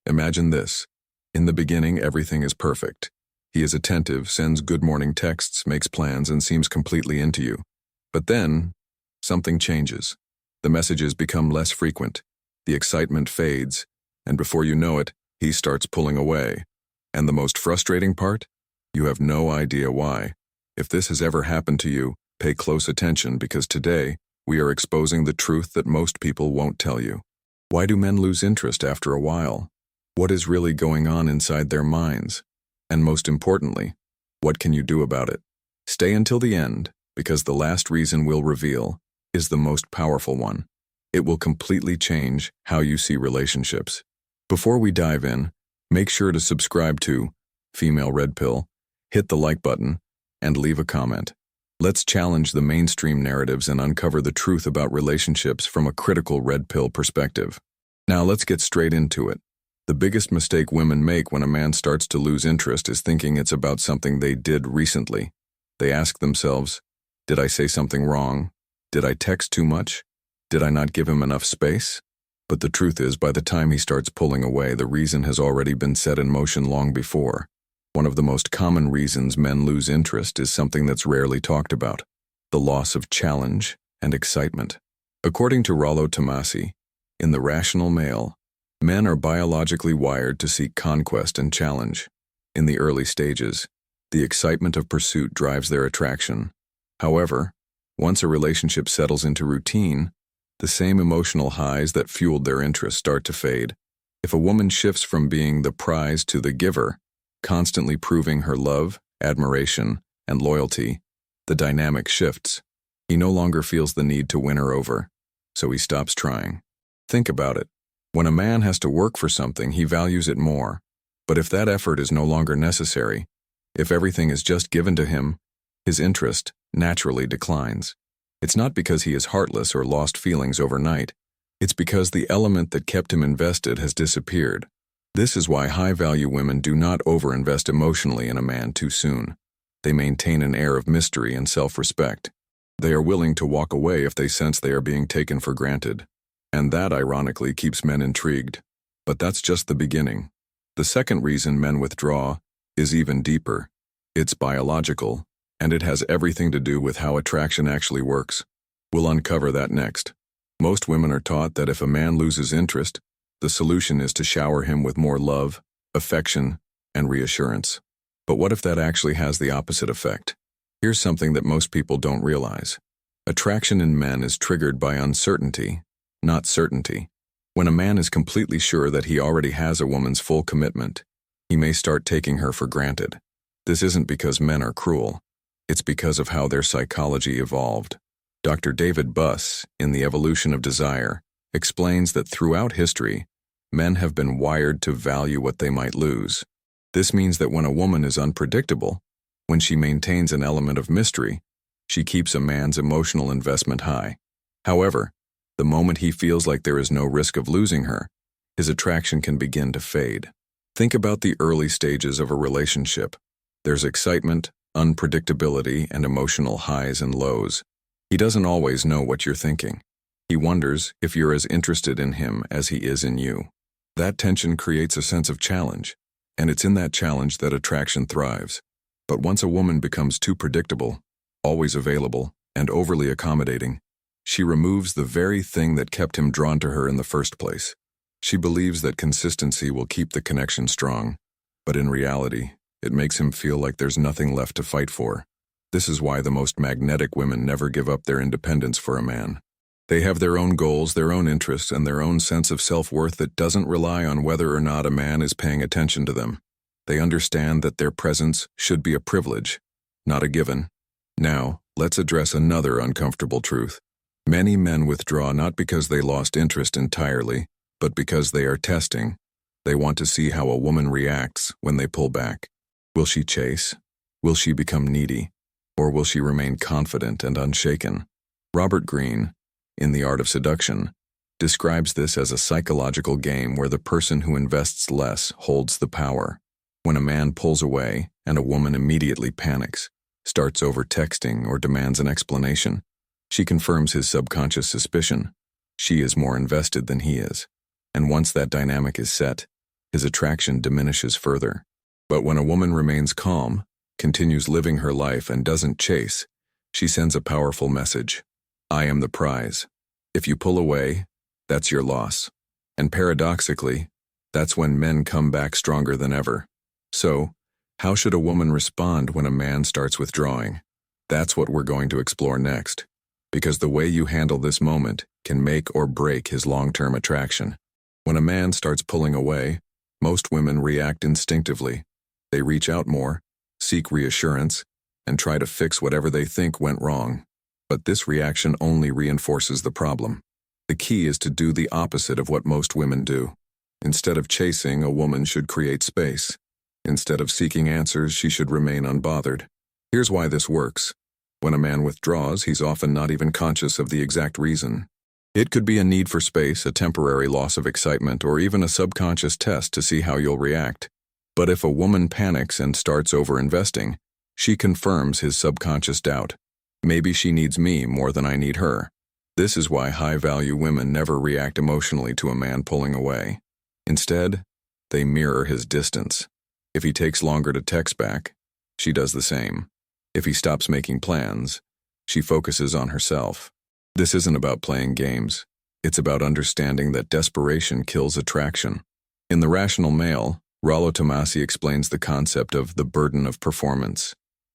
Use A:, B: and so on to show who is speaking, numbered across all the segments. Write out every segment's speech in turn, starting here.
A: Imagine this. In the beginning, everything is perfect. He is attentive, sends good morning texts, makes plans, and seems completely into you. But then, something changes. The messages become less frequent. The excitement fades, and before you know it, he starts pulling away. And the most frustrating part? You have no idea why. If this has ever happened to you, pay close attention because today, we are exposing the truth that most people won't tell you. Why do men lose interest after a while? What is really going on inside their minds? And most importantly, what can you do about it? Stay until the end, because the last reason we'll reveal is the most powerful one. It will completely change how you see relationships. Before we dive in, make sure to subscribe to Female Red Pill, hit the like button, and leave a comment. Let's challenge the mainstream narratives and uncover the truth about relationships from a critical red pill perspective. Now let's get straight into it. The biggest mistake women make when a man starts to lose interest is thinking it's about something they did recently. They ask themselves, did I say something wrong? Did I text too much? Did I not give him enough space? But the truth is, by the time he starts pulling away, the reason has already been set in motion long before. One of the most common reasons men lose interest is something that's rarely talked about: the loss of challenge and excitement. According to Rollo Tomassi, in The Rational Male, men are biologically wired to seek conquest and challenge. In the early stages, the excitement of pursuit drives their attraction. However, once a relationship settles into routine, the same emotional highs that fueled their interest start to fade. If a woman shifts from being the prize to the giver, constantly proving her love, admiration, and loyalty, the dynamic shifts. He no longer feels the need to win her over, so he stops trying. Think about it. When a man has to work for something, he values it more. But if that effort is no longer necessary, if everything is just given to him, his interest naturally declines. It's not because he is heartless or lost feelings overnight. It's because the element that kept him invested has disappeared. This is why high-value women do not overinvest emotionally in a man too soon. They maintain an air of mystery and self-respect. They are willing to walk away if they sense they are being taken for granted. And that, ironically, keeps men intrigued. But that's just the beginning. The second reason men withdraw is even deeper. It's biological, and it has everything to do with how attraction actually works. We'll uncover that next. Most women are taught that if a man loses interest, the solution is to shower him with more love, affection, and reassurance. But what if that actually has the opposite effect? Here's something that most people don't realize. Attraction in men is triggered by uncertainty, not certainty. When a man is completely sure that he already has a woman's full commitment, he may start taking her for granted. This isn't because men are cruel. It's because of how their psychology evolved. Dr. David Buss, in The Evolution of Desire, explains that throughout history, men have been wired to value what they might lose. This means that when a woman is unpredictable, when she maintains an element of mystery, she keeps a man's emotional investment high. However, the moment he feels like there is no risk of losing her, his attraction can begin to fade. Think about the early stages of a relationship. There's excitement, unpredictability, and emotional highs and lows. He doesn't always know what you're thinking. He wonders if you're as interested in him as he is in you. That tension creates a sense of challenge, and it's in that challenge that attraction thrives. But once a woman becomes too predictable, always available, and overly accommodating, she removes the very thing that kept him drawn to her in the first place. She believes that consistency will keep the connection strong, but in reality, it makes him feel like there's nothing left to fight for. This is why the most magnetic women never give up their independence for a man. They have their own goals, their own interests, and their own sense of self-worth that doesn't rely on whether or not a man is paying attention to them. They understand that their presence should be a privilege, not a given. Now, let's address another uncomfortable truth. Many men withdraw not because they lost interest entirely, but because they are testing. They want to see how a woman reacts when they pull back. Will she chase? Will she become needy? Or will she remain confident and unshaken? Robert Greene, in The Art of Seduction, describes this as a psychological game where the person who invests less holds the power. When a man pulls away and a woman immediately panics, starts over-texting, or demands an explanation, she confirms his subconscious suspicion. She is more invested than he is. And once that dynamic is set, his attraction diminishes further. But when a woman remains calm, continues living her life and doesn't chase, she sends a powerful message. I am the prize. If you pull away, that's your loss. And paradoxically, that's when men come back stronger than ever. So, how should a woman respond when a man starts withdrawing? That's what we're going to explore next. Because the way you handle this moment can make or break his long-term attraction. When a man starts pulling away, most women react instinctively. They reach out more, seek reassurance, and try to fix whatever they think went wrong. But this reaction only reinforces the problem. The key is to do the opposite of what most women do. Instead of chasing, a woman should create space. Instead of seeking answers, she should remain unbothered. Here's why this works. When a man withdraws, he's often not even conscious of the exact reason. It could be a need for space, a temporary loss of excitement, or even a subconscious test to see how you'll react. But if a woman panics and starts over-investing, she confirms his subconscious doubt. Maybe she needs me more than I need her. This is why high-value women never react emotionally to a man pulling away. Instead, they mirror his distance. If he takes longer to text back, she does the same. If he stops making plans, she focuses on herself. This isn't about playing games. It's about understanding that desperation kills attraction. In The Rational Male, Rollo Tomassi explains the concept of the burden of performance.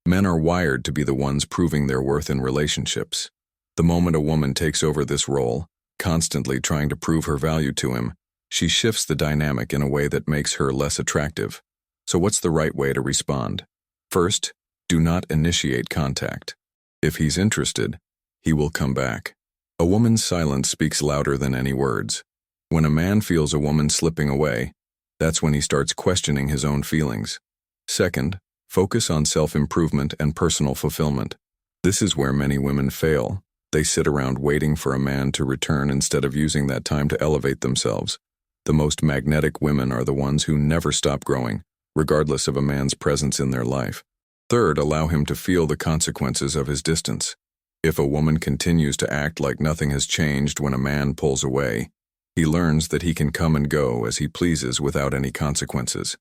A: Men are wired to be the ones proving their worth in relationships. The moment a woman takes over this role, constantly trying to prove her value to him, she shifts the dynamic in a way that makes her less attractive. So what's the right way to respond? First, do not initiate contact. If he's interested, he will come back. A woman's silence speaks louder than any words. When a man feels a woman slipping away, that's when he starts questioning his own feelings. Second, focus on self-improvement and personal fulfillment. This is where many women fail. They sit around waiting for a man to return instead of using that time to elevate themselves. The most magnetic women are the ones who never stop growing, regardless of a man's presence in their life. Third, allow him to feel the consequences of his distance. If a woman continues to act like nothing has changed when a man pulls away, he learns that he can come and go as he pleases without any consequences.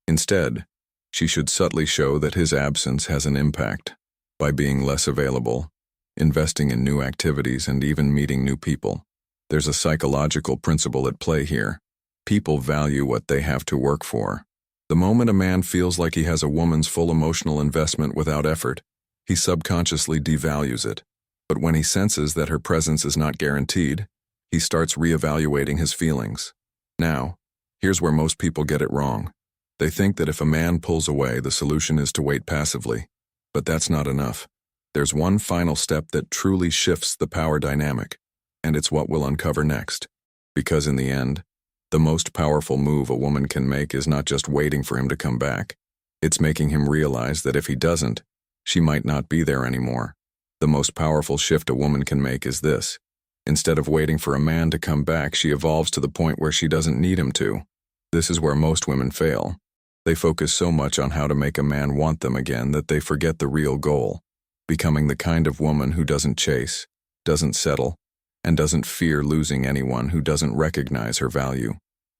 A: Instead, she should subtly show that his absence has an impact by being less available, investing in new activities, and even meeting new people. There's a psychological principle at play here. People value what they have to work for. The moment a man feels like he has a woman's full emotional investment without effort, he subconsciously devalues it. But when he senses that her presence is not guaranteed, he starts reevaluating his feelings. Now, here's where most people get it wrong. They think that if a man pulls away, the solution is to wait passively. But that's not enough. There's one final step that truly shifts the power dynamic, and it's what we'll uncover next. Because in the end, the most powerful move a woman can make is not just waiting for him to come back. It's making him realize that if he doesn't, she might not be there anymore. The most powerful shift a woman can make is this. Instead of waiting for a man to come back, she evolves to the point where she doesn't need him to. This is where most women fail. They focus so much on how to make a man want them again that they forget the real goal, becoming the kind of woman who doesn't chase, doesn't settle, and doesn't fear losing anyone who doesn't recognize her value.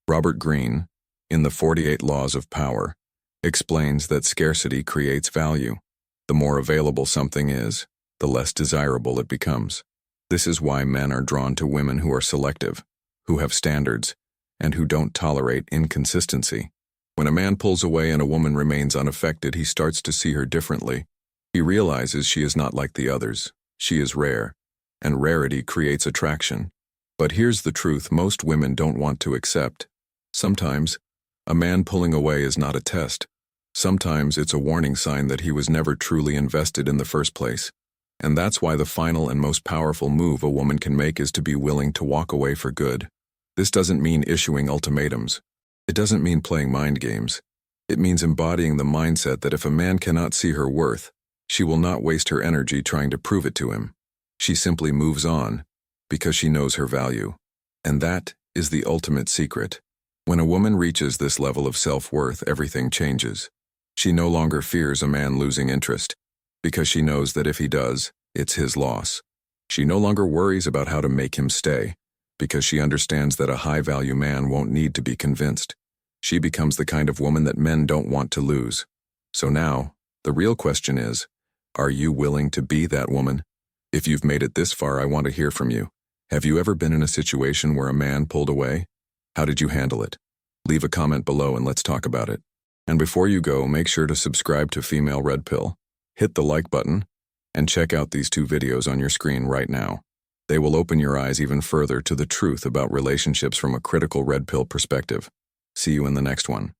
A: Robert Greene, in the 48 Laws of Power, explains that scarcity creates value. The more available something is, the less desirable it becomes. This is why men are drawn to women who are selective, who have standards, and who don't tolerate inconsistency. When a man pulls away and a woman remains unaffected, he starts to see her differently. He realizes she is not like the others. She is rare, and rarity creates attraction. But here's the truth most women don't want to accept. Sometimes, a man pulling away is not a test. Sometimes it's a warning sign that he was never truly invested in the first place. And that's why the final and most powerful move a woman can make is to be willing to walk away for good. This doesn't mean issuing ultimatums. It doesn't mean playing mind games. It means embodying the mindset that if a man cannot see her worth, she will not waste her energy trying to prove it to him. She simply moves on because she knows her value. And that is the ultimate secret. When a woman reaches this level of self-worth, everything changes. She no longer fears a man losing interest, because she knows that if he does, it's his loss. She no longer worries about how to make him stay, because she understands that a high-value man won't need to be convinced. She becomes the kind of woman that men don't want to lose. So now, the real question is, are you willing to be that woman? If you've made it this far, I want to hear from you. Have you ever been in a situation where a man pulled away? How did you handle it? Leave a comment below and let's talk about it. And before you go, make sure to subscribe to Female Red Pill, hit the like button, and check out these 2 videos on your screen right now. They will open your eyes even further to the truth about relationships from a critical red pill perspective. See you in the next one.